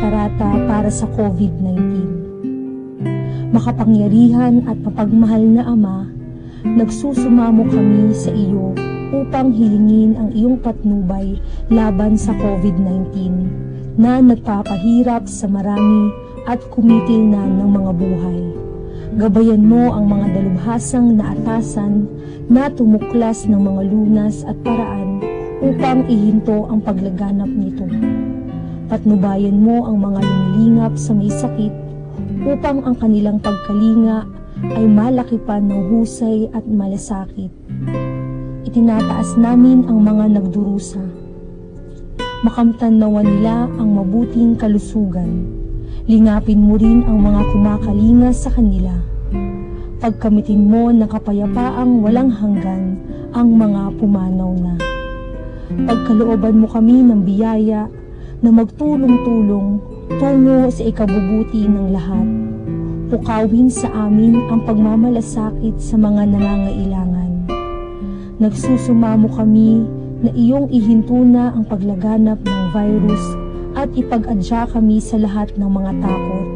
parata para sa COVID-19. Makapangyarihan at mapagmahal na Ama, nagsusumamo kami sa iyo upang hilingin ang iyong patnubay laban sa COVID-19 na nagpapahirap sa marami at kumitil na ng mga buhay. Gabayan mo ang mga dalubhasang naatasan na tumuklas ng mga lunas at paraan upang ihinto ang paglaganap nito. Patnubayan mo ang mga lumilingap sa may sakit upang ang kanilang pagkalinga ay malakipan ng husay at malasakit. Itinataas namin ang mga nagdurusa. Makamtan nawa nila ang mabuting kalusugan. Lingapin mo rin ang mga kumakalinga sa kanila. Pagkamitin mo ng kapayapaang walang hanggan ang mga pumanaw na. Pagkalooban mo kami ng biyaya na magtulong-tulong tungo sa ikabubuti ng lahat. Pukawin sa amin ang pagmamalasakit sa mga nangangailangan. Nagsusumamo kami na iyong ihinto na ang paglaganap ng virus at ipag-adya kami sa lahat ng mga takot.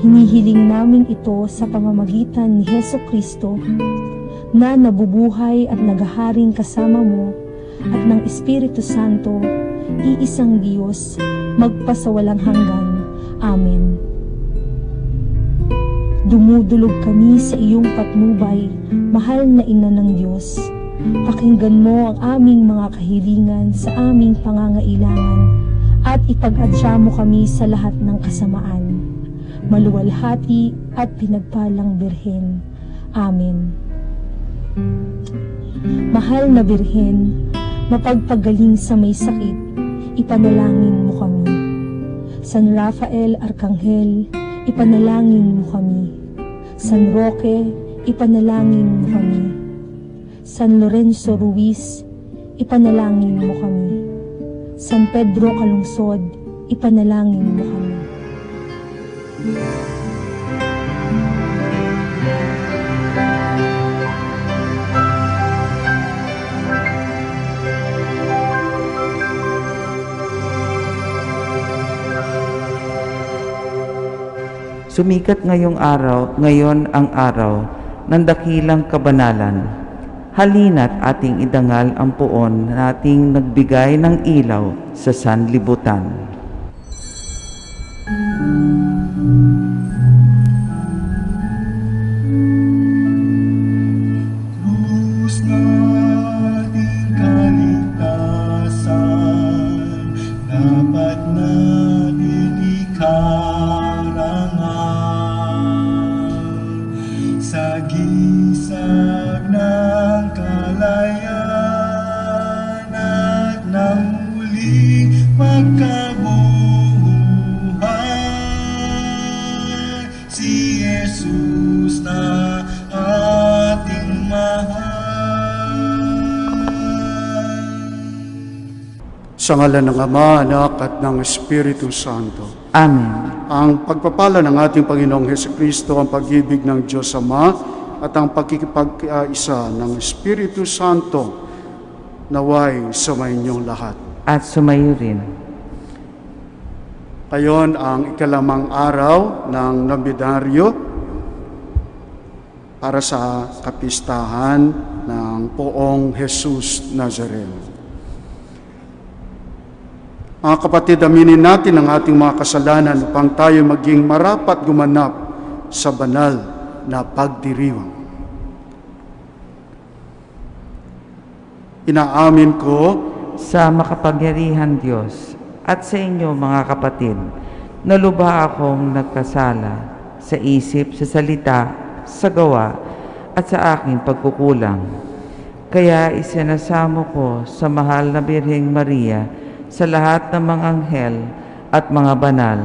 Hinihiling namin ito sa pamamagitan ni Hesukristo na nabubuhay at naghaharing kasama mo at ng Espiritu Santo, iisang Diyos, magpasawalang hanggan. Amen. Dumudulog kami sa iyong patnubay, mahal na Ina ng Diyos. Pakinggan mo ang aming mga kahilingan sa aming pangangailangan at ipag-adya mo kami sa lahat ng kasamaan. Maluwalhati at pinagpalang Birhen. Amen. Mahal na Birhen, mapagpagaling sa may sakit, ipanalangin mo kami. San Rafael Arkanghel, ipanalangin mo kami. San Roque, ipanalangin mo kami. San Lorenzo Ruiz, ipanalangin mo kami. San Pedro Calungsod, ipanalangin mo kami. Sumikat ngayon ang araw ng dakilang kabanalan. Halina't ating idangal ang puon nating nagbigay ng ilaw sa sanlibutan. Krus nating kaligtasan, dapat natin ikarangan sa gisag ng kalayaan at nang muling magkabuhay, si Jesus na ating mahal. Sa ngalan ng Ama, Anak at ng Espiritu Santo. Amen. Ang pagpapala ng ating Panginoong Hesukristo, ang pag-ibig ng Diyos Ama, at ang pagkikipag-isa ng Espiritu Santo naway sumayinyong lahat. At sumayo rin. Ngayon ang ikalamang araw ng nobenaryo para sa kapistahan ng Poong Jesus Nazareno. Mga kapatid, aminin natin ang ating mga kasalanan upang tayo maging marapat gumanap sa banal na pagdiriwang. Inaamin ko Sa makapangyarihan Diyos at sa inyo mga kapatid, na lubha akong nagkasala sa isip, sa salita, sa gawa at sa aking pagkukulang. Kaya isinasamo ko sa mahal na Birheng Maria, sa lahat ng mga anghel at mga banal,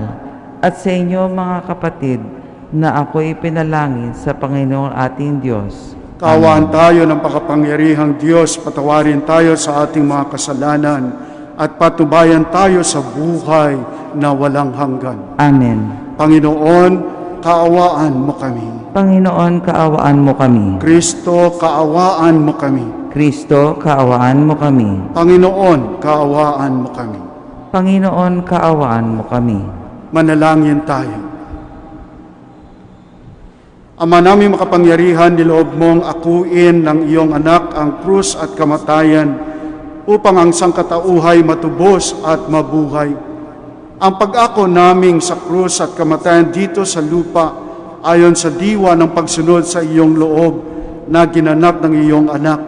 at sa inyo mga kapatid, na ako'y pinalangin sa Panginoong ating Diyos. kaawaan tayo ng makapangyarihang Diyos, patawarin tayo sa ating mga kasalanan at patubayan tayo sa buhay na walang hanggan. Amen. Panginoon, kaawaan mo kami. Panginoon, kaawaan mo kami. Kristo, kaawaan mo kami. Kristo, kaawaan mo kami. Panginoon, kaawaan mo kami. Panginoon, kaawaan mo kami. Manalangin tayo. Ama namin makapangyarihan, niloob mong akuin ng iyong anak ang krus at kamatayan upang ang sangkatauhay matubos at mabuhay. Ang pag-ako naming sa krus at kamatayan dito sa lupa ayon sa diwa ng pagsunod sa iyong loob na ginanap ng iyong anak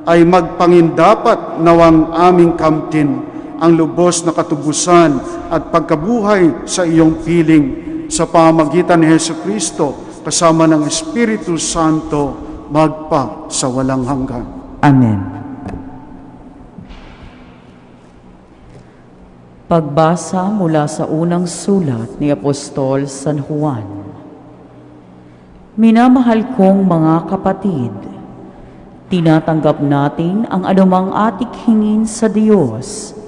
ay magpangindapat nawang aming kamtin ang lubos na katubusan at pagkabuhay sa iyong piling sa pamamagitan ni Jesucristo kasama ng Espiritu Santo magpa sa walang hanggan. Amen. Pagbasa mula sa unang sulat ni Apostol San Juan. Minamahal kong mga kapatid, tinatanggap natin ang anumang ating hingin sa Diyos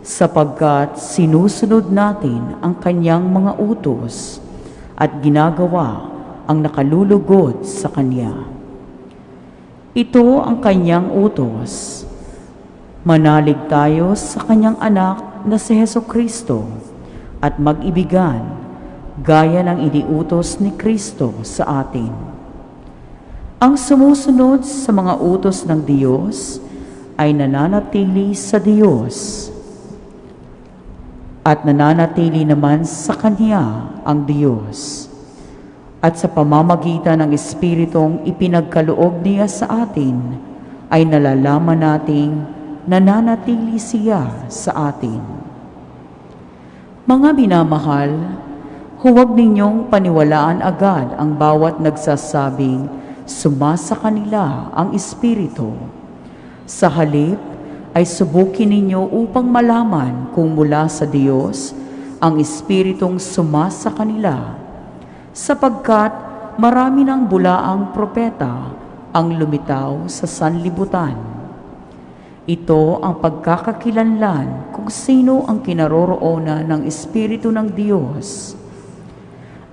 sapagkat sinusunod natin ang Kanyang mga utos at ginagawa ang nakalulugod sa Kanya. Ito ang Kanyang utos. Manalig tayo sa Kanyang anak na si Jesucristo at mag-ibigan gaya ng iniutos ni Kristo sa atin. Ang sumusunod sa mga utos ng Diyos ay nananatili sa Diyos at nananatili naman sa Kanya ang Diyos. At sa pamamagitan ng Espiritong ipinagkaloob niya sa atin, ay nalalaman nating nananatili siya sa atin. Mga minamahal, huwag ninyong paniwalaan agad ang bawat nagsasabing sumasa kanila ang Espiritu. Sa halip, ay subukin ninyo upang malaman kung mula sa Diyos ang Espiritong sumasa kanila, sapagkat marami ng bulaang propeta ang lumitaw sa sanlibutan. Ito ang pagkakakilanlan kung sino ang kinaroroonan ng Espiritu ng Diyos.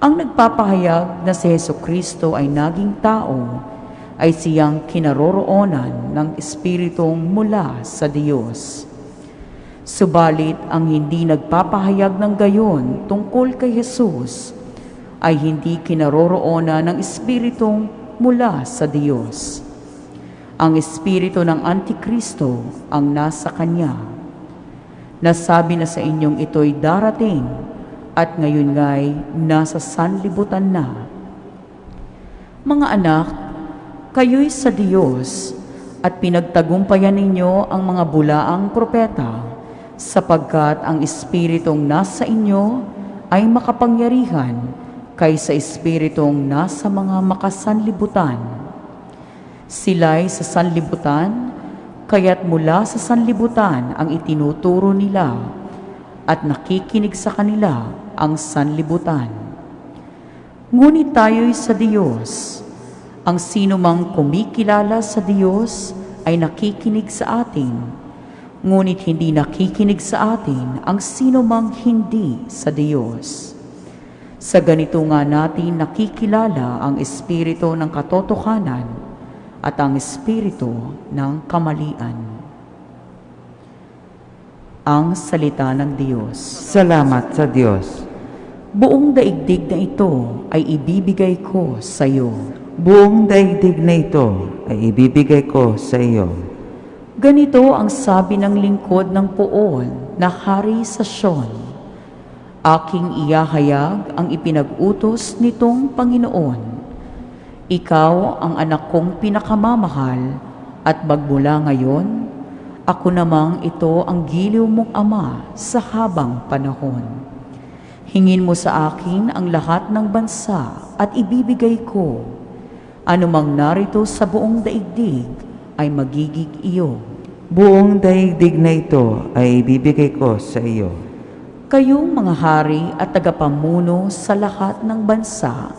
Ang nagpapahayag na si Jesucristo ay naging tao ay siyang kinaroroonan ng Espiritong mula sa Diyos. Subalit ang hindi nagpapahayag ng gayon tungkol kay Jesus ay hindi kinaroroonan ng Espiritong mula sa Diyos. Ang Espiritu ng Antikristo ang nasa Kanya. Nasabi na sa inyong ito'y darating at ngayon nga'y nasa sanlibutan na. Mga anak, kayo'y sa Diyos at pinagtagumpayan ninyo ang mga bulaang propeta sapagkat ang Espiritong nasa inyo ay makapangyarihan kaysa Espiritong nasa mga makasanlibutan. Sila'y sa sanlibutan, kaya't mula sa sanlibutan ang itinuturo nila at nakikinig sa kanila ang sanlibutan. Ngunit tayo'y sa Diyos. Ang sino mang kumikilala sa Diyos ay nakikinig sa atin, ngunit hindi nakikinig sa atin ang sino mang hindi sa Diyos. Sa ganito nga natin nakikilala ang Espiritu ng katotohanan at ang Espiritu ng kamalian. Ang salita ng Diyos. Salamat sa Diyos. Buong daigdig na ito ay ibibigay ko sa iyo. Buong daigdig na ito ay ibibigay ko sa iyo. Ganito ang sabi ng lingkod ng Poon na hari sa Sion. Aking iyahayag ang ipinag-utos nitong Panginoon. Ikaw ang anak kong pinakamamahal at magmula ngayon, ako namang ito ang giliw mong ama sa habang panahon. Hingin mo sa akin ang lahat ng bansa at ibibigay ko. Anumang narito sa buong daigdig ay magiging iyo. Buong daigdig na ito ay ibibigay ko sa iyo. Kayong mga hari at tagapamuno sa lahat ng bansa,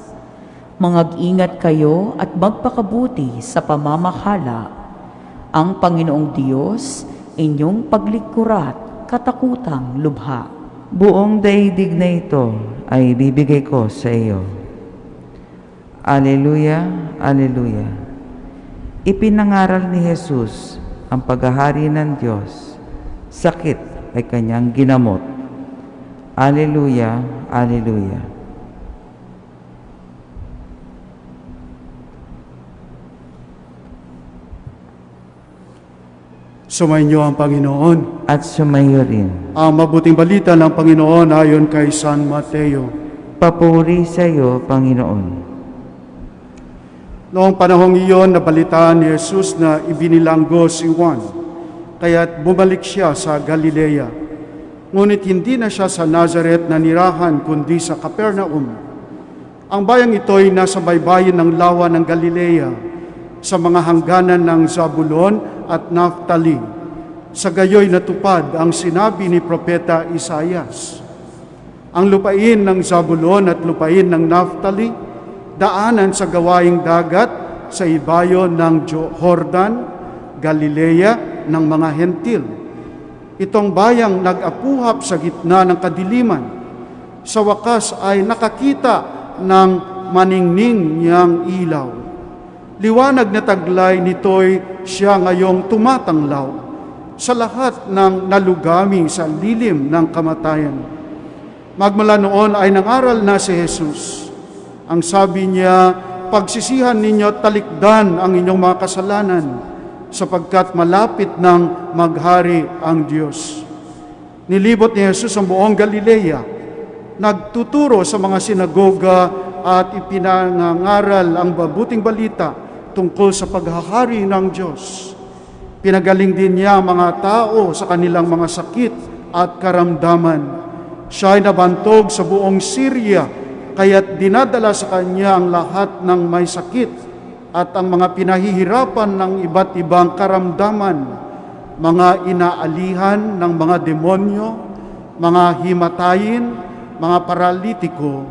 mangag-ingat kayo at magpakabuti sa pamamahala. Ang Panginoong Diyos, inyong paglikurat, katakutang lubha. Buong daigdig na ito ay ibibigay ko sa iyo. Alleluia, Alleluia. Ipinangaral ni Jesus ang paghahari ng Diyos, sakit ay kanyang ginamot. Alleluia, Alleluia. Sumainyo ang Panginoon. At sumayo rin. Ang mabuting balita ng Panginoon ayon kay San Mateo. Papuri sa iyo, Panginoon. Noong panahong iyon, nabalitaan ni Jesus na ibinilanggo si Juan, kaya't bumalik siya sa Galilea. Ngunit hindi na siya sa Nazareth na nirahan, kundi sa Capernaum. Ang bayang ito'y nasa baybayin ng lawa ng Galilea, sa mga hangganan ng Zabulon at Naphtali. Sa gayoy natupad ang sinabi ni Propeta Isaias. Ang lupain ng Zabulon at lupain ng Naphtali, daanan sa gawaing dagat sa ibayo ng Jordan, Galilea ng mga Hentil. Itong bayang nag-apuhap sa gitna ng kadiliman, sa wakas ay nakakita ng maningning niyang ilaw. Liwanag na taglay nito'y siya ngayong tumatanglaw sa lahat ng nalugami sa lilim ng kamatayan. Magmula noon ay nangaral na si Jesus. Ang sabi niya, pagsisihan ninyo at talikdan ang inyong mga kasalanan, sapagkat malapit nang maghari ang Diyos. Nilibot ni Jesus ang buong Galilea, nagtuturo sa mga sinagoga at ipinangangaral ang mabuting balita tungkol sa paghahari ng Diyos. Pinagaling din niya ang mga tao sa kanilang mga sakit at karamdaman. Siya ay nabantog sa buong Syria, kaya't dinadala sa kanya ang lahat ng may sakit at ang mga pinahihirapan ng iba't ibang karamdaman, mga inaalihan ng mga demonyo, mga himatayin, mga paralitiko.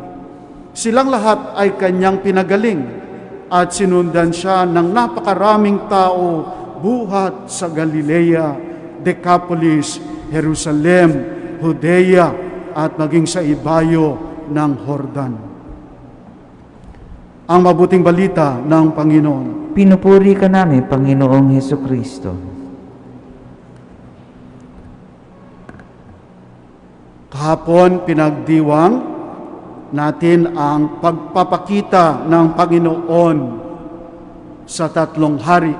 Silang lahat ay kanyang pinagaling at sinundan siya ng napakaraming tao buhat sa Galilea, Decapolis, Jerusalem, Judea at maging sa ibayo ng Jordan. Ang mabuting balita ng Panginoon. Pinupuri ka namin, Panginoong Hesukristo. Kahapon pinagdiwang natin ang pagpapakita ng Panginoon sa tatlong hari.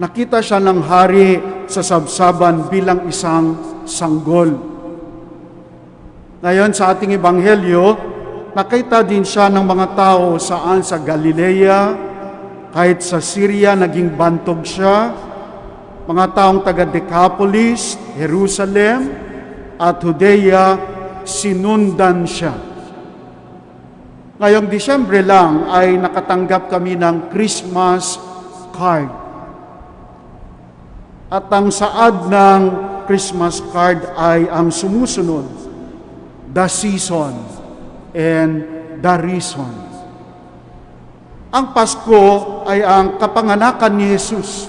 Nakita siya ng hari sa sabsaban bilang isang sanggol. Ngayon sa ating ebanghelyo, nakita din siya ng mga tao saan sa Galilea, kahit sa Syria naging bantog siya, mga taong taga Decapolis, Jerusalem at Judea, sinundan siya. Ngayong Disyembre lang ay nakatanggap kami ng Christmas card. At ang saad ng Christmas card ay ang sumusunod, the season and the reason. Ang Pasko ay ang kapanganakan ni Jesus.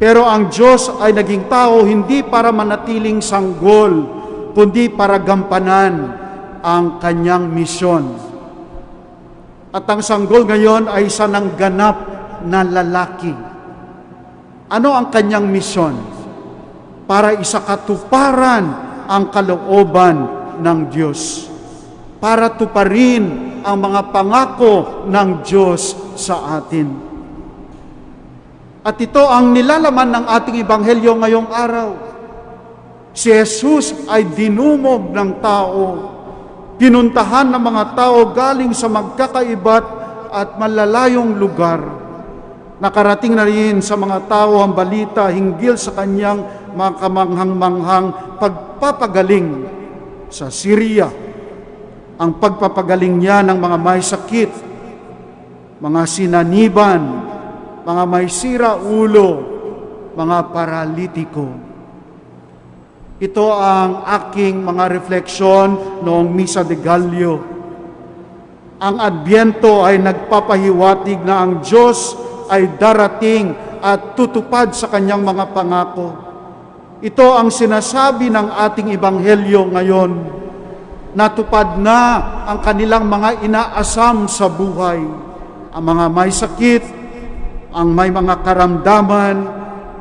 Pero ang Diyos ay naging tao hindi para manatiling sanggol, kundi para gampanan ang kanyang misyon. At ang sanggol ngayon ay isa ng ganap na lalaki. Ano ang kanyang misyon? Para isakatuparan ang kalooban ng Diyos. Para tuparin ang mga pangako ng Diyos sa atin. At ito ang nilalaman ng ating ebanghelyo ngayong araw. Si Jesus ay dinumog ng tao, pinuntahan ng mga tao galing sa magkakaibat at malalayong lugar. Nakarating na rin sa mga tao ang balita hinggil sa kanyang mga kamanghang-manghang pagpapagaling sa Syria. Ang pagpapagaling niya ng mga may sakit, mga sinaniban, mga may sira ulo, mga paralitiko. Ito ang aking mga refleksyon noong Misa de Gallio. Ang Adbyento ay nagpapahiwatig na ang Diyos ay darating at tutupad sa kanyang mga pangako. Ito ang sinasabi ng ating ebanghelyo ngayon. Natupad na ang kanilang mga inaasam sa buhay. Ang mga may sakit, ang may mga karamdaman,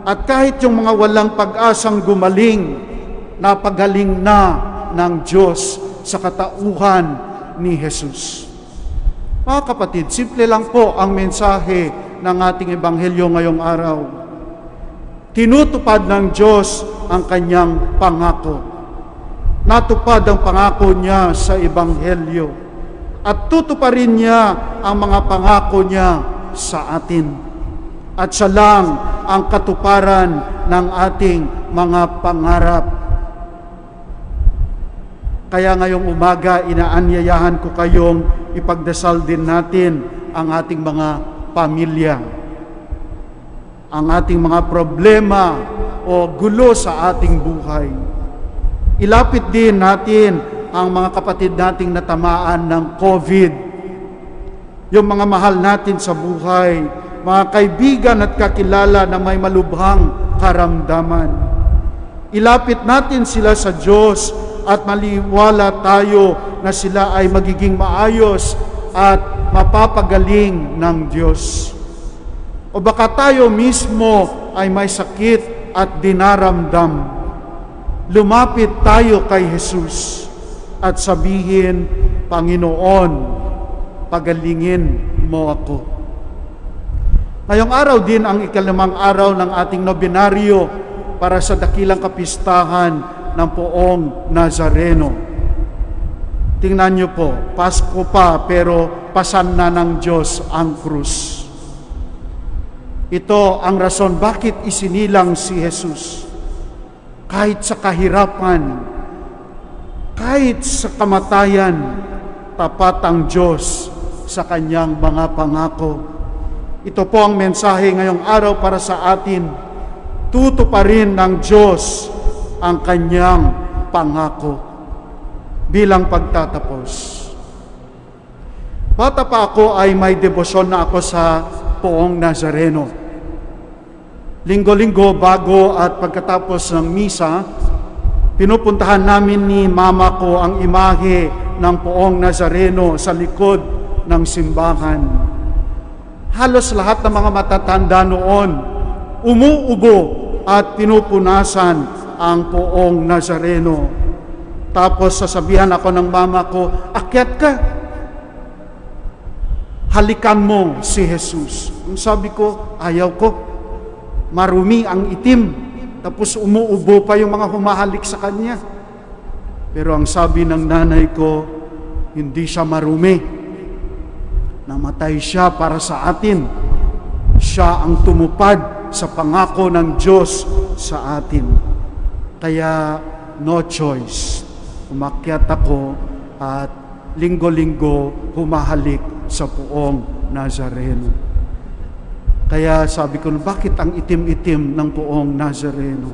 At kahit yung mga walang pag-asang gumaling, napagaling na ng Diyos sa katauhan ni Jesus. Mga kapatid, simple lang po ang mensahe ng ating ebanghelyo ngayong araw. Tinutupad ng Diyos ang kanyang pangako. Natupad ang pangako niya sa ebanghelyo. At tutuparin niya ang mga pangako niya sa atin. At siya lang ang katuparan ng ating mga pangarap. Kaya ngayong umaga, inaanyayahan ko kayong ipagdasal din natin ang ating mga pamilya. Ang ating mga problema o gulo sa ating buhay. Ilapit din natin ang mga kapatid nating natamaan ng COVID. Yung mga mahal natin sa buhay, mga kaibigan at kakilala na may malubhang karamdaman. Ilapit natin sila sa Diyos at maliwala tayo na sila ay magiging maayos at mapapagaling ng Diyos. O baka tayo mismo ay may sakit at dinaramdam. Lumapit tayo kay Jesus at sabihin, Panginoon, pagalingin mo ako. Ngayong araw din ang ikalimang araw ng ating nobinaryo para sa dakilang kapistahan ng Poong Nazareno. Tingnan niyo po, Pasko pa pero pasan na ng Diyos ang krus. Ito ang rason bakit isinilang si Jesus. Kahit sa kahirapan, kahit sa kamatayan, tapat ang Diyos sa kanyang mga pangako. Ito po ang mensahe ngayong araw para sa atin. Tutuparin ng Diyos ang kanyang pangako bilang pagtatapos. Bata pa ako ay may debosyon na ako sa Poong Nazareno. Linggo-linggo bago at pagkatapos ng misa, pinupuntahan namin ni mama ko ang imahe ng Poong Nazareno sa likod ng simbahan. Halos lahat ng mga matatanda noon umuubo at pinupunasan ang Poong Nazareno. Tapos sasabihan ako ng mama ko, akyat ka. Halikan mo si Jesus. Ang sabi ko, ayaw ko. Marumi ang itim. Tapos umuubo pa yung mga humahalik sa kanya. Pero ang sabi ng nanay ko, hindi siya marumi. Namatay siya para sa atin. Siya ang tumupad sa pangako ng Diyos sa atin. Kaya no choice. Umakyat ako at linggo-linggo humahalik sa Poong Nazareno. Kaya sabi ko, bakit ang itim-itim ng Poong Nazareno?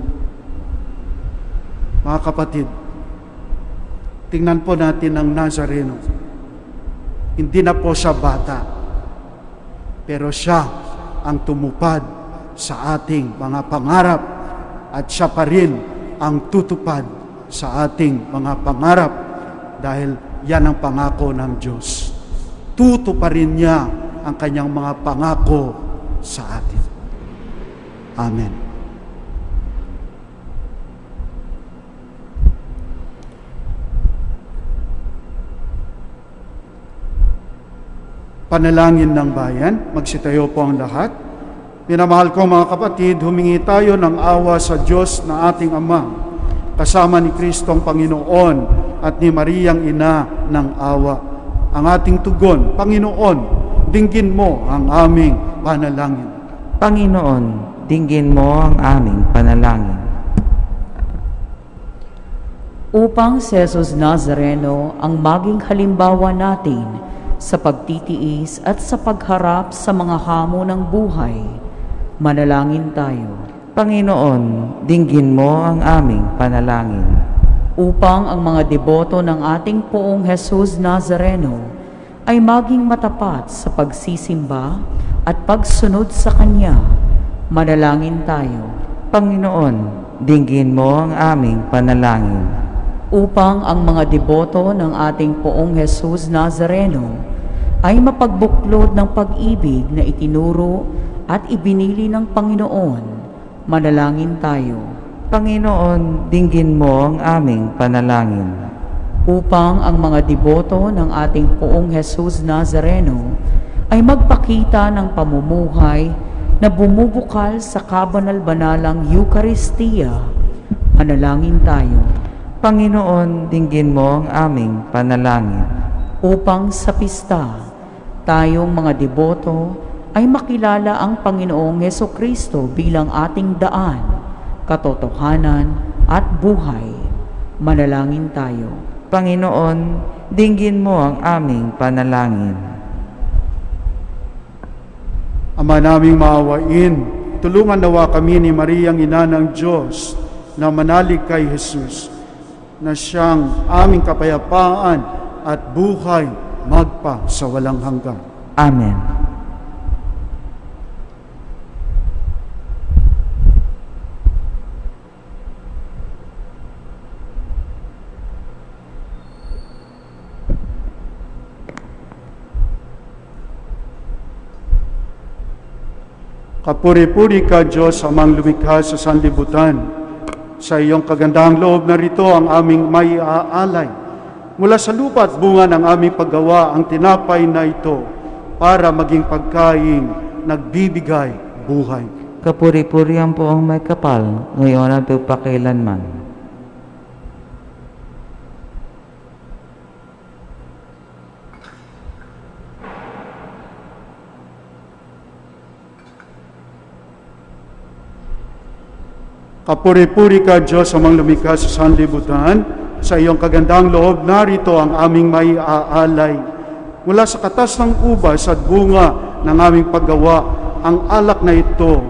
Mga kapatid, tingnan po natin ang Nazareno. Hindi na po siya bata, pero siya ang tumupad sa ating mga pangarap at siya pa rin ang tutupad sa ating mga pangarap dahil yan ang pangako ng Diyos. Tutuparin niya ang kanyang mga pangako sa atin. Amen. Panalangin ng bayan, magsitayo po ang lahat. Minamahal ko mga kapatid, humingi tayo ng awa sa Diyos na ating Ama, kasama ni Kristong Panginoon at ni Mariang Ina ng awa. Ang ating tugon, Panginoon, dinggin mo ang aming panalangin. Panginoon, dinggin mo ang aming panalangin. Upang si Jesus Nazareno ang maging halimbawa natin sa pagtitiis at sa pagharap sa mga hamon ng buhay, manalangin tayo. Panginoon, dinggin mo ang aming panalangin. Upang ang mga deboto ng ating Poong Jesus Nazareno ay maging matapat sa pagsisimba at pagsunod sa Kanya, manalangin tayo. Panginoon, dinggin mo ang aming panalangin. Upang ang mga deboto ng ating Poong Jesus Nazareno ay mapagbuklod ng pag-ibig na itinuro at ibinili ng Panginoon, Manalangin tayo. Panginoon, dinggin mo ang aming panalangin. Upang ang mga deboto ng ating Poong Jesus Nazareno ay magpakita ng pamumuhay na bumubukal sa kabanal-banalang Eucharistia. Manalangin tayo. Panginoon, dinggin mo ang aming panalangin. Upang sa pista, tayong mga deboto ay makilala ang Panginoong Hesukristo bilang ating daan, katotohanan at buhay. Manalangin tayo. Panginoon, dinggin mo ang aming panalangin. Ama naming maawain, tulungan nawa kami ni Mariang Ina ng Diyos na manalig kay Jesus, na siyang aming kapayapaan at buhay magpa sa walang hanggan. Amen. Kapuri-puri ka, Diyos, amang lumikha sa sanlibutan. Sa iyong kagandahang loob na rito ang aming may aalay. Mula sa lupa at bunga ng aming paggawa ang tinapay na ito para maging pagkain nagbibigay buhay. Kapuri-purihan po ang may kapal, ngayon at magpakailanman. Kapuri-puri ka, Diyos, amang lumikha sa sanlibutan. Sa iyong kagandang loob, narito ang aming may aalay. Mula sa katas ng ubas at bunga ng aming paggawa, ang alak na ito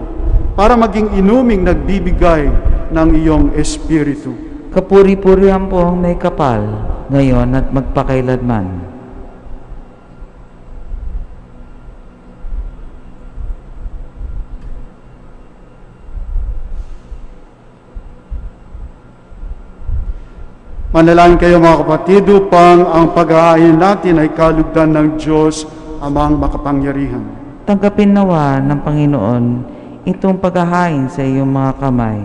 para maging inuming nagbibigay ng iyong Espiritu. Kapuri-purihan po ang may kapal, ngayon at magpakailanman. Manalangin kayo mga kapatid upang ang pag-aayon natin ay kalugdan ng Diyos amang makapangyarihan. Tanggapin nawa ng Panginoon itong paghahain sa iyong mga kamay,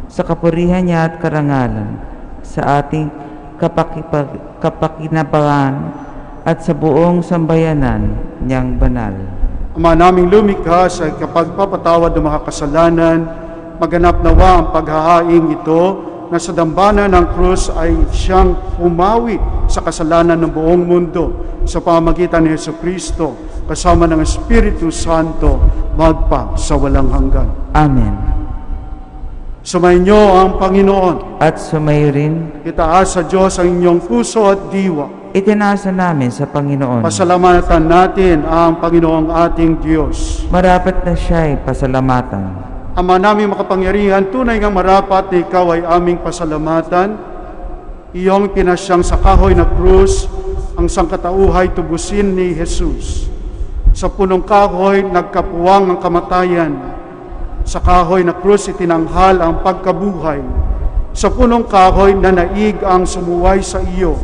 sa kapurihan niya at karangalan, sa ating kapakinabangan at sa buong sambayanan niyang banal. Ama naming lumikha sa kapagpapatawad ng mga kasalanan, maganap nawa ang paghahaing ito na sa dambana ng krus ay siyang umawi sa kasalanan ng buong mundo sa pamamagitan ni Jesucristo kasama ng Espiritu Santo magpa sa walang hanggan. Amen. Sumainyo ang Panginoon. At sumayo rin, Itaas sa Diyos ang inyong puso at diwa. itinasa namin sa Panginoon. Pasalamatan natin ang Panginoong ating Diyos. Marapat na siya ay pasalamatan. Ama naming makapangyarihan, tunay ngang marapat na ikaw ay aming pasalamatan. Iyong pinasyang sa kahoy na krus, ang sangkatauhay tubusin ni Jesus. Sa punong kahoy, nagkapuwang ang kamatayan. Sa kahoy na krus, itinanghal ang pagkabuhay. Sa punong kahoy, nanaig ang sumuway sa iyo.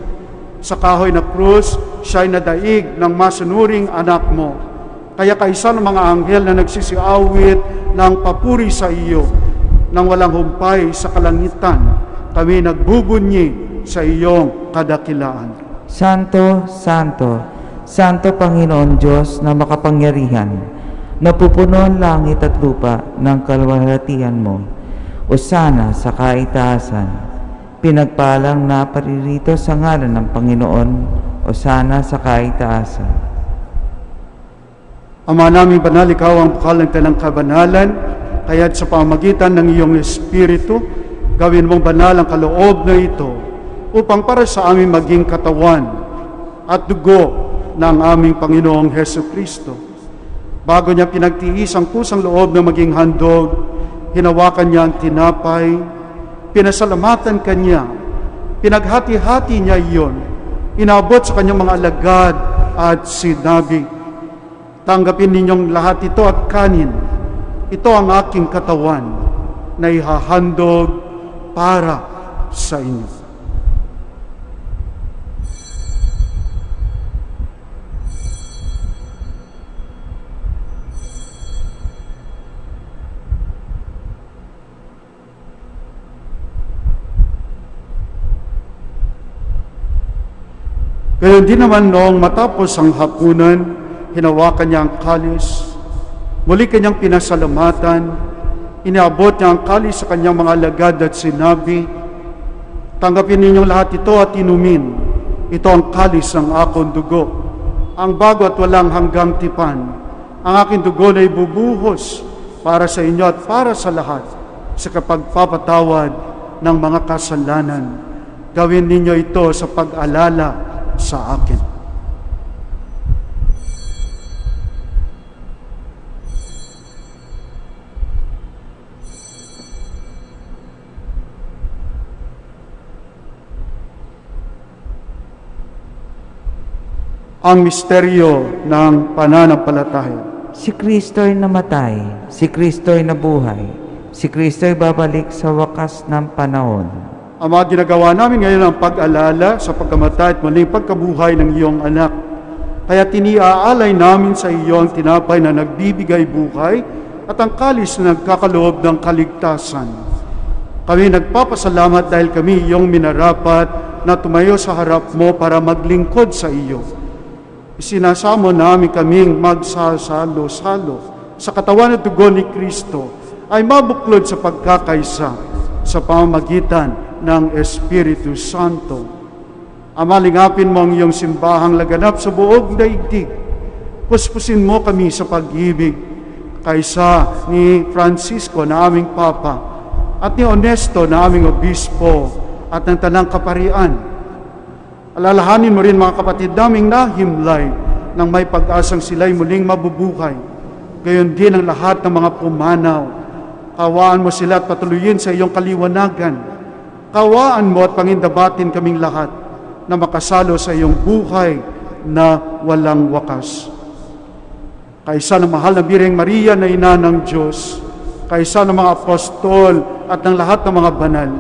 Sa kahoy na krus, siya'y nadaig ng masunuring anak mo. Kaya kaisa ng mga anghel na nagsisiawit ng papuri sa iyo, nang walang humpay sa kalangitan, kami nagbubunyi sa iyong kadakilaan. Santo, Santo, Santo Panginoon Diyos na makapangyarihan, napupuno ang langit at lupa ng kaluwalhatian mo. Osana sa kaitaasan, pinagpalang na paririto sa ngalan ng Panginoon. Osana sa kaitaasan. Ama naming banal, ikaw ang bukal ng tanang kabanalan, kaya't sa pamagitan ng iyong Espiritu, gawin mong banal ang kaloob na ito, upang para sa amin maging katawan at dugo ng aming Panginoong Hesukristo. Bago niya pinagtiis ang pusang loob na maging handog, hinawakan niya ang tinapay, pinasalamatan kanya, pinaghati-hati niya iyon, inabot sa kanyang mga alagad at sinabi, tanggapin ninyong lahat ito at kanin. Ito ang aking katawan na ihahandog para sa inyo. Gayon din naman noong matapos ang hapunan, hinawakan niya ang kalis, muli kanyang pinasalamatan, iniabot niya ang kalis sa kanyang mga alagad at sinabi, "Tanggapin ninyong lahat ito at inumin. Ito ang kalis ng akong dugo, ang bago at walang hanggang tipan. Ang aking dugo na ibubuhos para sa inyo at para sa lahat sa kapagpapatawad ng mga kasalanan. Gawin ninyo ito sa pag-alala sa akin." Ang misteryo ng pananampalataya. Si Kristo'y namatay, si Kristo'y nabuhay, si Kristo'y babalik sa wakas ng panahon. Ama, ginagawa namin ngayon ang pag-alala sa pagkamatay at muling pagkabuhay ng iyong anak. Kaya tiniaalay namin sa iyo ang tinapay na nagbibigay buhay at ang kalis na nagkakaloob ng kaligtasan. Kami nagpapasalamat dahil kami iyong minarapat na tumayo sa harap mo para maglingkod sa iyo. Isinasamo namin kaming magsasalo-salo sa katawan at dugo ni Kristo ay mabuklod sa pagkakaisa sa pamamagitan ng Espiritu Santo. Ama, lingapin mo ang iyong simbahang laganap sa buong daigdig. Puspusin mo kami sa pag-ibig kaysa ni Francisco na aming Papa at ni Honesto na aming Obispo at ng Tanang Kaparian. Alalahanin mo rin mga kapatid naming nahimlay nang may pag-asang sila'y muling mabubuhay. Gayon din ang lahat ng mga pumanaw. Kawaan mo sila at patuloyin sa iyong kaliwanagan. Kawaan mo at pangindabatin kaming lahat na makasalo sa iyong buhay na walang wakas. Kaisa ng mahal na Birheng Maria na ina ng Diyos, kaisa ng mga apostol at ng lahat ng mga banal,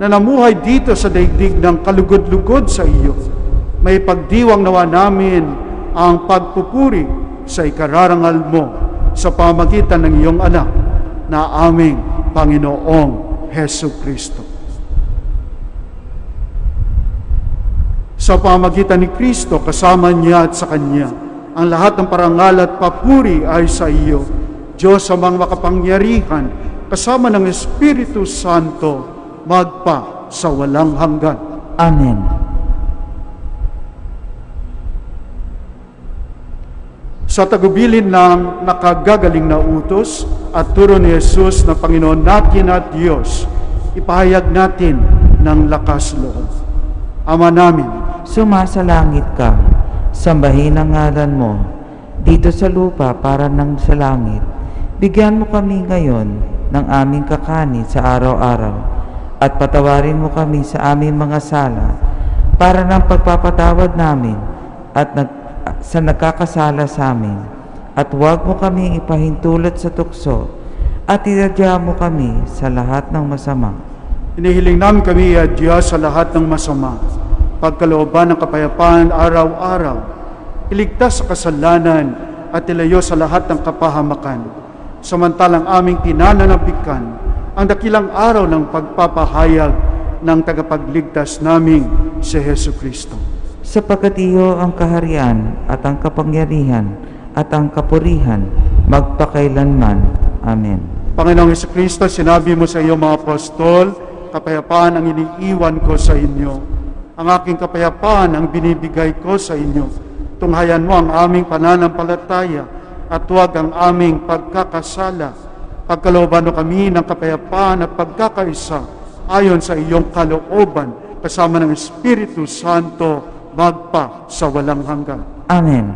na namuhay dito sa daigdig ng kalugod-lugod sa iyo, may pagdiwang nawa namin ang pagpupuri sa ikararangal mo sa pamagitan ng iyong anak na aming Panginoong Hesu Kristo. Sa pamagitan ni Kristo, kasama niya at sa Kanya, ang lahat ng parangal at papuri ay sa iyo, Diyos amang makapangyarihan, kasama ng Espiritu Santo, magpa sa walang hanggan. Amen. Sa tagubilin ng nakagagaling na utos at turo ni Jesus na Panginoon natin at Diyos, ipahayag natin ng lakas loob. Ama namin, Sumasalangit ka, sambahin ang ngalan mo, dito sa lupa para nang sa langit. Bigyan mo kami ngayon ng aming kakanin sa araw-araw, at patawarin mo kami sa aming mga sala, para ng pagpapatawad namin at sa nagkakasala sa amin. At huwag mo kami ipahintulot sa tukso, at idadya mo kami sa lahat ng masama. hinihiling namin kami iadya sa lahat ng masama, pagkalooban ng kapayapaan araw-araw, iligtas sa kasalanan at ilayo sa lahat ng kapahamakan, samantalang aming pinananabikan ang dakilang araw ng pagpapahayag ng tagapagligtas naming si Hesu Kristo. Sapagkat iyo ang kaharian at ang kapangyarihan at ang kapurihan magpakailanman. Amen. Panginoong Hesu Kristo, sinabi mo sa iyong mga apostol, kapayapaan ang iniiwan ko sa inyo. Ang aking kapayapaan ang binibigay ko sa inyo. Tunghayan mo ang aming pananampalataya at huwag ang aming pagkakasala. Pagkalooban mo kami ng kapayapaan at pagkakaisa ayon sa iyong kalooban kasama ng Espiritu Santo magpa sa walang hanggan. Amen.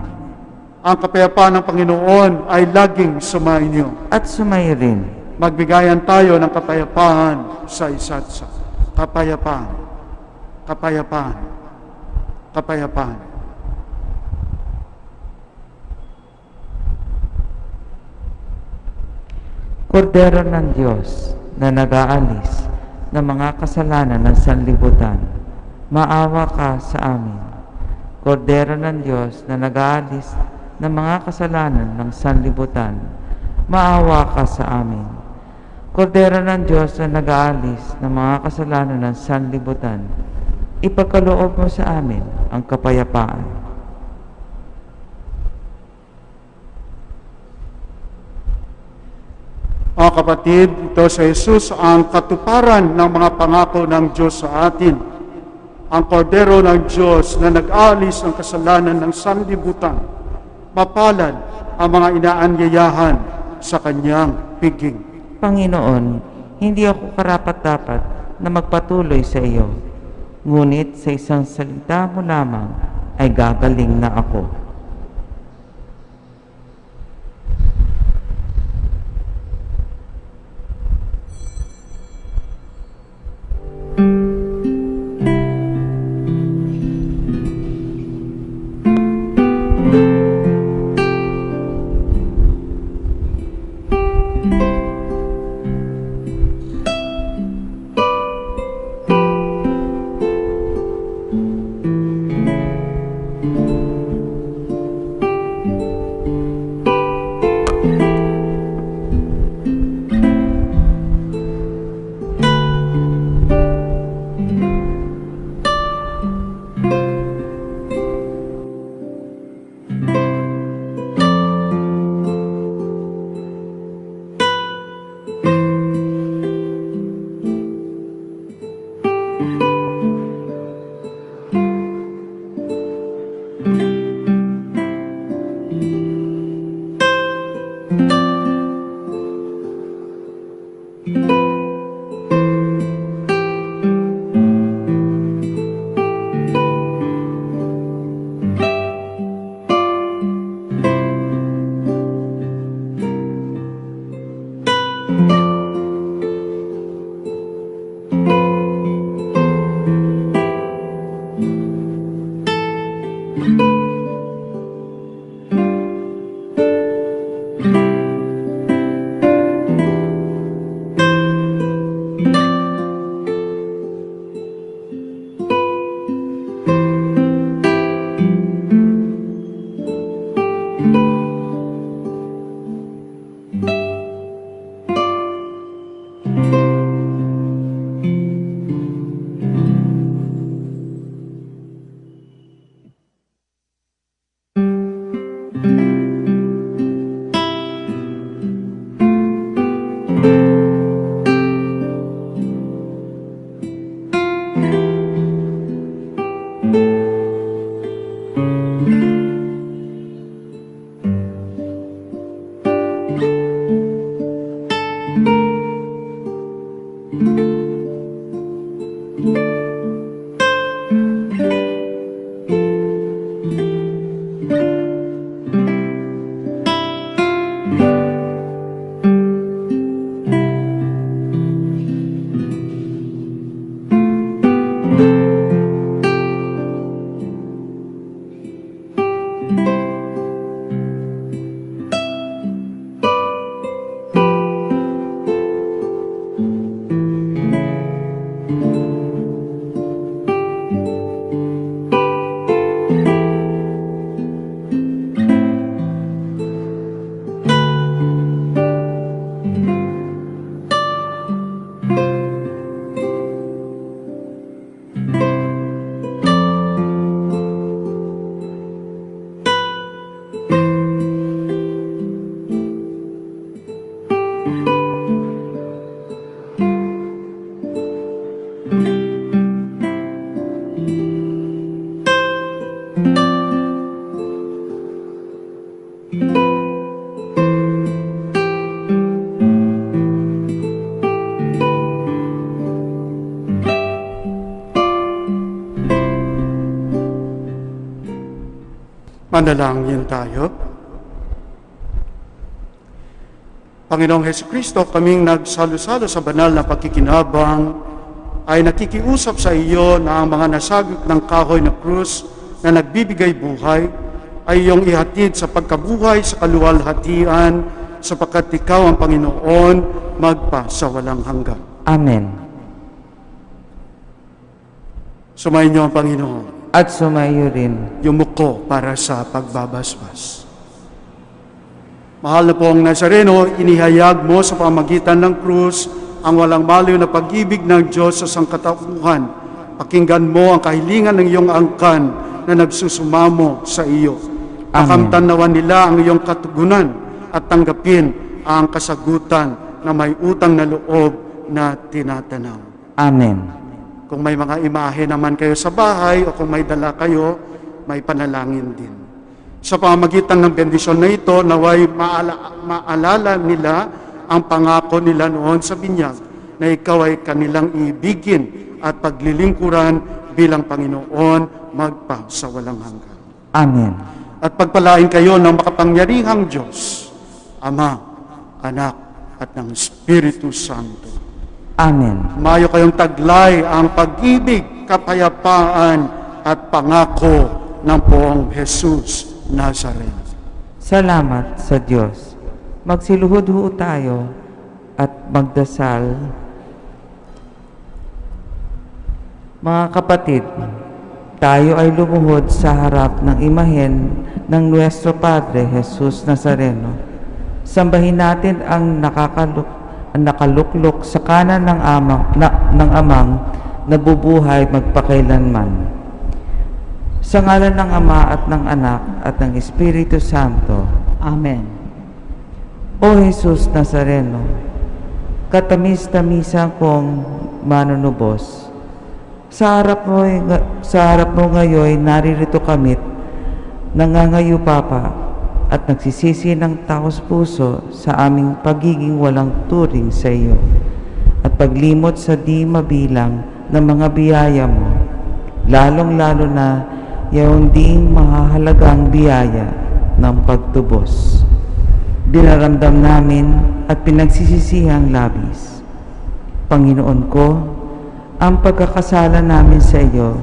Ang kapayapaan ng Panginoon ay laging sumainyo. At sumay rin. Magbigayan tayo ng kapayapaan sa isa't isa. Kapayapaan. Kapayapaan. Kapayapaan. Kordero ng Diyos na nag-aalis ng mga kasalanan ng sanlibutan, maawa ka sa amin. Kordero ng Diyos na nag-aalis ng mga kasalanan ng sanlibutan, maawa ka sa amin. Kordero ng Diyos na nag-aalis ng mga kasalanan ng sanlibutan, ipagkaloob mo sa amin ang kapayapaan. Mga kapatid, ito sa Jesus ang katuparan ng mga pangako ng Diyos sa atin. Ang kordero ng Diyos na nag-aalis ng kasalanan ng sanlibutan. Mapalad ang mga inaanyayahan sa kanyang piging. Panginoon, hindi ako karapat-dapat na magpatuloy sa iyo. Ngunit sa isang salita mo lamang ay gagaling na ako. Manalangin tayo. Panginoong Hesukristo, kaming nagsalo-salo sa banal na pagkikinabang ay nakikiusap sa iyo na ang mga nasagip ng kahoy na krus na nagbibigay buhay ay iyong ihatid sa pagkabuhay sa kaluwalhatian sapagkat ikaw ang Panginoon magpa sa walang hanggan. Amen. Sumayin niyo ang Panginoon. At sumayo rin. Yumuko para sa pagbabasbas. Mahal na pong Nazareno, inihayag mo sa pamagitan ng krus ang walang maliw na pag-ibig ng Diyos sa sangkatauhan Pakinggan mo ang kahilingan ng iyong angkan na nagsusumamo sa iyo. Amen. Pakamtanawan nila ang iyong katugunan at tanggapin ang kasagutan na may utang na loob na tinatanaw. Amen. Kung may mga imahe naman kayo sa bahay o kung may dala kayo, may panalangin din. Sa pamamagitan ng bendisyon na ito, naway maalala nila ang pangako nila noon sa binyag na ikaw ay kanilang ibigin at paglilingkuran bilang Panginoon magpa sa walang hanggan. Amen. At pagpalain kayo ng makapangyarihang Diyos, Ama, Anak, at ng Espiritu Santo. Amen. Mayo kayong taglay ang pag-ibig, kapayapaan, at pangako ng Poong Jesus Nazareno. Salamat sa Diyos. Magsiluhod ho tayo at magdasal. Mga kapatid, tayo ay lumuhod sa harap ng imahen ng Nuestro Padre Jesus Nazareno. Sambahin natin ang nakaluklok sa kanan ng amang nabubuhay magpakailanman. Sa ngalan ng Ama at ng Anak at ng Espiritu Santo. Amen. O Jesus Nazareno, katamis-tamisan kong manunubos, sa harap mo ngayon naririto kamit, nangangayupapa at nagsisisi ng taos puso sa aming pagiging walang turing sa iyo at paglimot sa di mabilang ng mga biyaya mo, lalong-lalo na yung ding mahahalagang biyaya ng pagtubos. Dinaramdam namin at pinagsisisihang labis. Panginoon ko, ang pagkakasala namin sa iyo,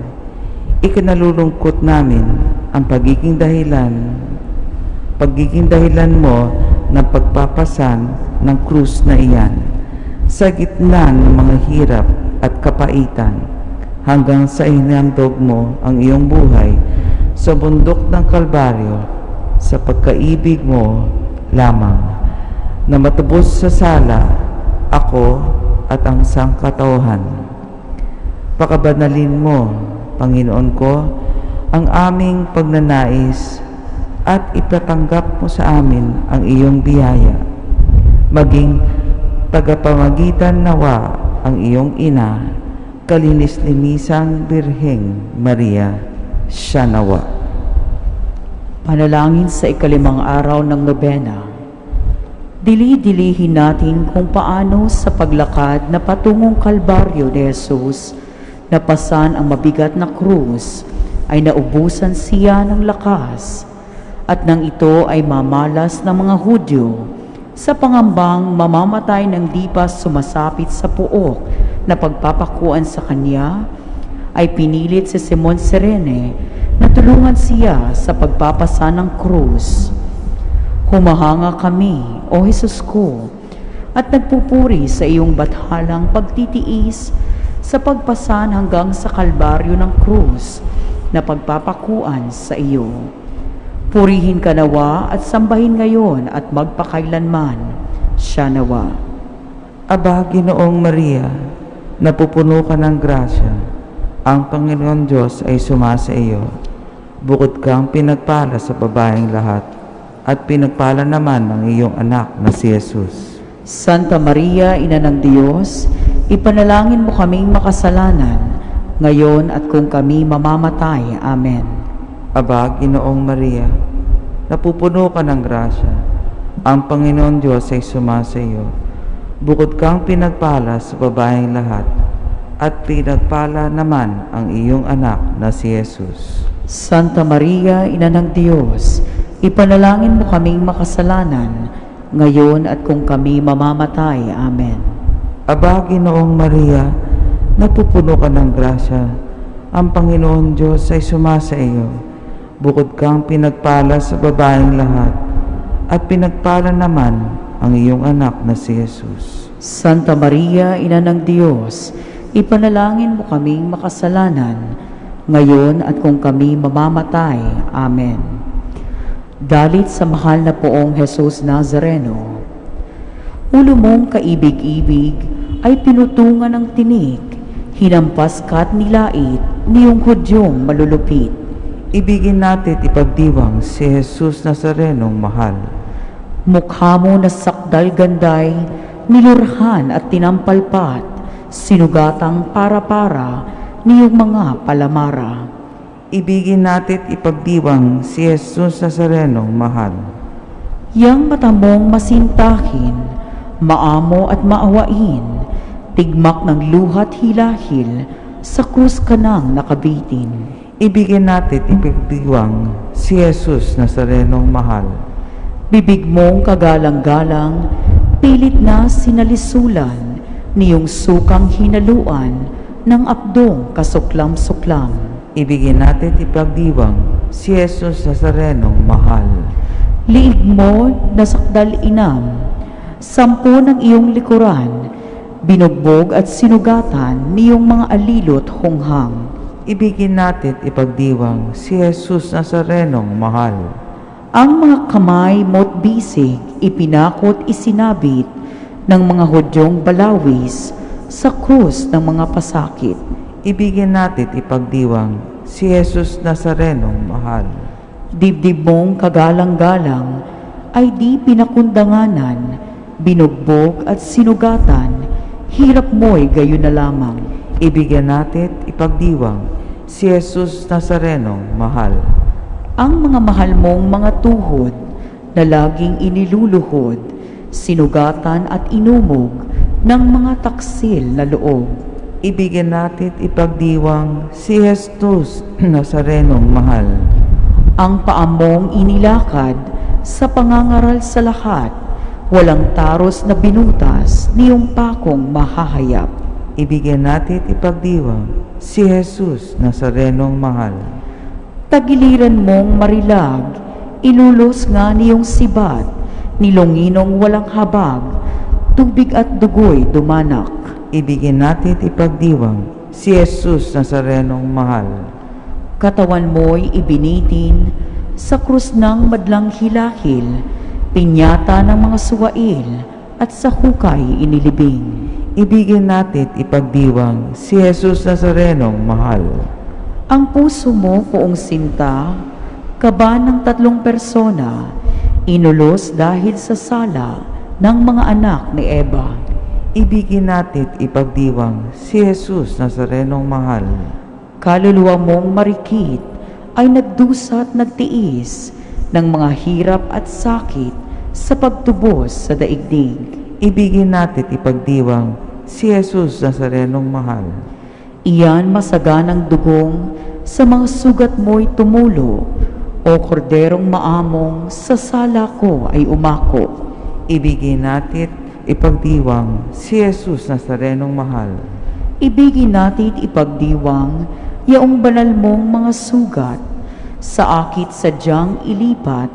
ikinalulungkot namin ang pagiging dahilan mo ng pagpapasan ng krus na iyan sa gitna ng mga hirap at kapaitan hanggang sa inandog mo ang iyong buhay sa bundok ng Kalbaryo sa pagkaibig mo lamang na matubos sa sala ako at ang sangkatauhan. Pakabanalin mo, Panginoon ko, ang aming pagnanais at ipatanggap mo sa amin ang iyong biyaya. Maging tagapamagitan nawa ang iyong ina, kalinis-linisang Birheng Maria, siya nawa. Panalangin sa ikalimang araw ng nobena. Dili-dilihin natin kung paano sa paglakad na patungong Kalbaryo ni Jesus, napasan ang mabigat na krus, ay naubusan siya ng lakas, at nang ito ay mamalas ng mga Hudyo, sa pangambang mamamatay ng di pa sumasapit sa puok na pagpapakuan sa kanya, ay pinilit si Simon Cirene na tulungan siya sa pagpapasa ng krus. Humahanga kami, O Jesus ko, at nagpupuri sa iyong bathalang pagtitiis sa pagpasan hanggang sa kalbaryo ng krus na pagpapakuan sa iyo. Purihin ka nawa at sambahin ngayon at magpakailanman, siya nawa. Aba, Ginoong Maria, napupuno ka ng grasya, ang Panginoon Diyos ay sumasa iyo. Bukod kang pinagpala sa babaeng lahat, at pinagpala naman ng iyong anak na si Jesus. Santa Maria, Ina ng Diyos, ipanalangin mo kaming makasalanan, ngayon at kung kami mamamatay. Amen. Aba, Ginoong Maria, napupuno ka ng grasya, ang Panginoon Diyos ay sumasa iyo. Bukod kang pinagpala sa babaeng lahat, at pinagpala naman ang iyong anak na si Jesus. Santa Maria, Ina ng Diyos, ipanalangin mo kaming makasalanan, ngayon at kung kami mamamatay. Amen. Aba, Ginoong Maria, napupuno ka ng grasya, ang Panginoon Diyos ay sumasa iyo. Bukod kang pinagpala sa babaeng lahat, at pinagpala naman ang iyong anak na si Jesus. Santa Maria, Ina ng Diyos, ipanalangin mo kaming makasalanan, ngayon at kung kami mamamatay. Amen. Dalit sa mahal na Poong Jesus Nazareno, ulo mong kaibig-ibig ay pinutungan ng tinik hinampas ka't nilait niyong Hudyong malulupit. Ibigin natin ipagdiwang si Jesus Nazarenong mahal. Mukha mo na sakdal ganday, nilurhan at tinampalpat, sinugatang para-para niyong mga palamara. Ibigin natin ipagdiwang si Jesus Nazarenong mahal. Yang matamong masintahin, maamo at maawain, tigmak ng luhat hilahil, sa krus ka nang nakabitin. Ibigin natin ipagdiwang si Jesus Nazarenong mahal. Bibig mong kagalang-galang, pilit na sinalisulan, niyong sukang hinaluan, ng abdong kasuklam-suklam. Ibigin natin ipagdiwang si Jesus Nazarenong mahal. Liig mo na sakdal inam, 10 ng iyong likuran, binugbog at sinugatan niyong mga alilot honghang. Ibigin natin ipagdiwang si Jesus Nazarenong mahal. Ang mga kamay mo't bisig, ipinakot isinabit ng mga Hudyong balawis sa krus ng mga pasakit. Ibigin natin ipagdiwang si Jesus Nazarenong mahal. Dibdib mong kagalang-galang ay di pinakundanganan, binugbog at sinugatan, hirap mo'y gayon na lamang. Ibigin natin ipagdiwang si Jesus Nazarenong mahal. Ang mga mahal mong mga tuhod na laging iniluluhod, sinugatan at inumog ng mga taksil na loob. Ibigin natin ipagdiwang si Jesus Nazarenong mahal. Ang paamong inilakad sa pangangaral sa lahat, walang taros na binutas niyong pakong mahahayap. Ibigin natin ipagdiwang si Jesus Nazarenong mahal. Tagiliran mong marilag, ilulos nga niyong sibat, nilonginong walang habag, tubig at dugo'y dumanak. Ibigin natin ipagdiwang si Jesus Nazarenong mahal. Katawan mo'y ibinitin sa krus ng madlang hilahil, pinyata ng mga suwail at sa hukay inilibing. Ibigin natin ipagdiwang si Jesus Nazarenong mahal. Ang puso mo poong sinta, kaba ng 3 persona, inulos dahil sa sala ng mga anak ni Eva. Ibigin natin ipagdiwang si Jesus Nazarenong mahal. Kaluluwa mong marikit ay nagdusa at nagtiis ng mga hirap at sakit sa pagtubos sa daigdig. Ibigin natin ipagdiwang si Jesus Nazarenong mahal. Iyan masaganang dugong sa mga sugat mo'y tumulo, o korderong maamong sa sala ko ay umako. Ibigin natin ipagdiwang si Jesus Nazarenong mahal. Ibigin natin ipagdiwang yaong banal mong mga sugat, sa akit sadyang ilipat,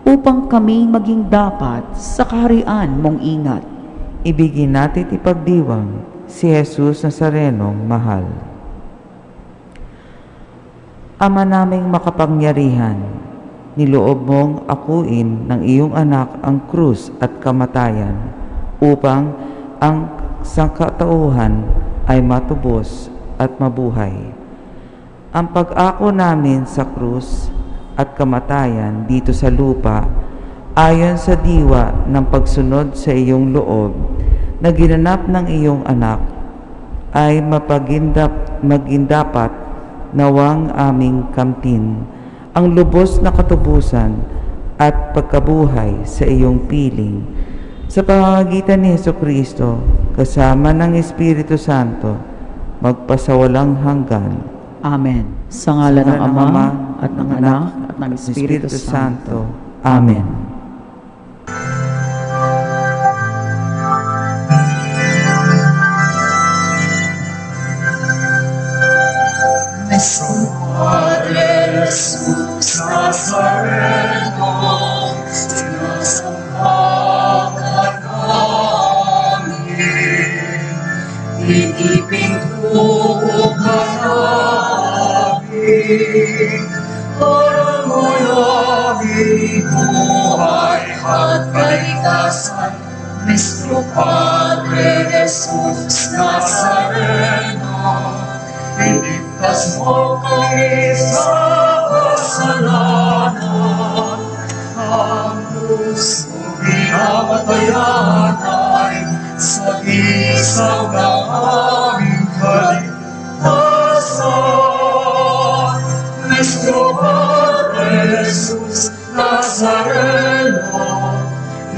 upang kami maging dapat sa kaharian mong ingat. Ibigin natin ipagdiwang si Jesus Nazarenong mahal. Ama naming makapangyarihan, niloob mong akuin ng iyong anak ang krus at kamatayan upang ang sangkatauhan ay matubos at mabuhay. Ang pag-ako namin sa krus at kamatayan dito sa lupa ayon sa diwa ng pagsunod sa iyong loob na ginanap ng iyong anak ay magindapat nawang aming kamtin ang lubos na katubusan at pagkabuhay sa iyong piling sa pamamagitan ni Jesucristo kasama ng Espiritu Santo magpasawalang hanggan. Amen. Sa ngalan ng Ama at ng Anak at ng Espiritu Santo. Amen. Nuestro Padre Jesús Nazareno, sinasamba ka namin, ipintuho ka namin, para mo'y aming buhay at kaligtasan. Nuestro Padre Jesús Nazareno, Iligtas mo kami sa kasalanan. Ang krus mong pinamatayan ay sagisag ng aming kaligtasan. Nuestro Padre Jesus Nazareno,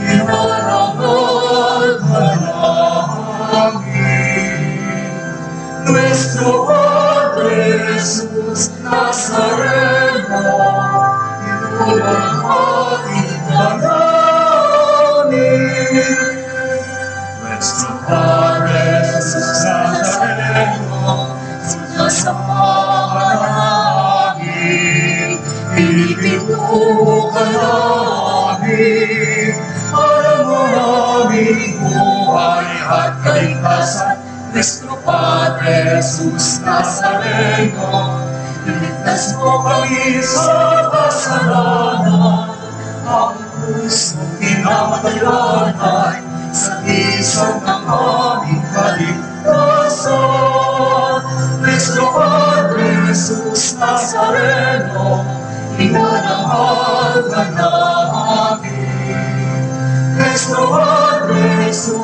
inarangal ka namin. Nuestro Padre Jesus Nazareno, inarangal ka namin. Nuestro Padre Jesus Nazareno, sinasamahan namin, ipintuho ka namin, para maraming buhay at kaligtasan. Nuestro Padre Jesus Nazareno, iligtas mo kami sa kasalanan. Ang krus mong pinamatayan ay sagisag ng aming kaligtasan. Nuestro Padre Jesus Nazareno, inarangal ka namin. Nuestro Padre Jesus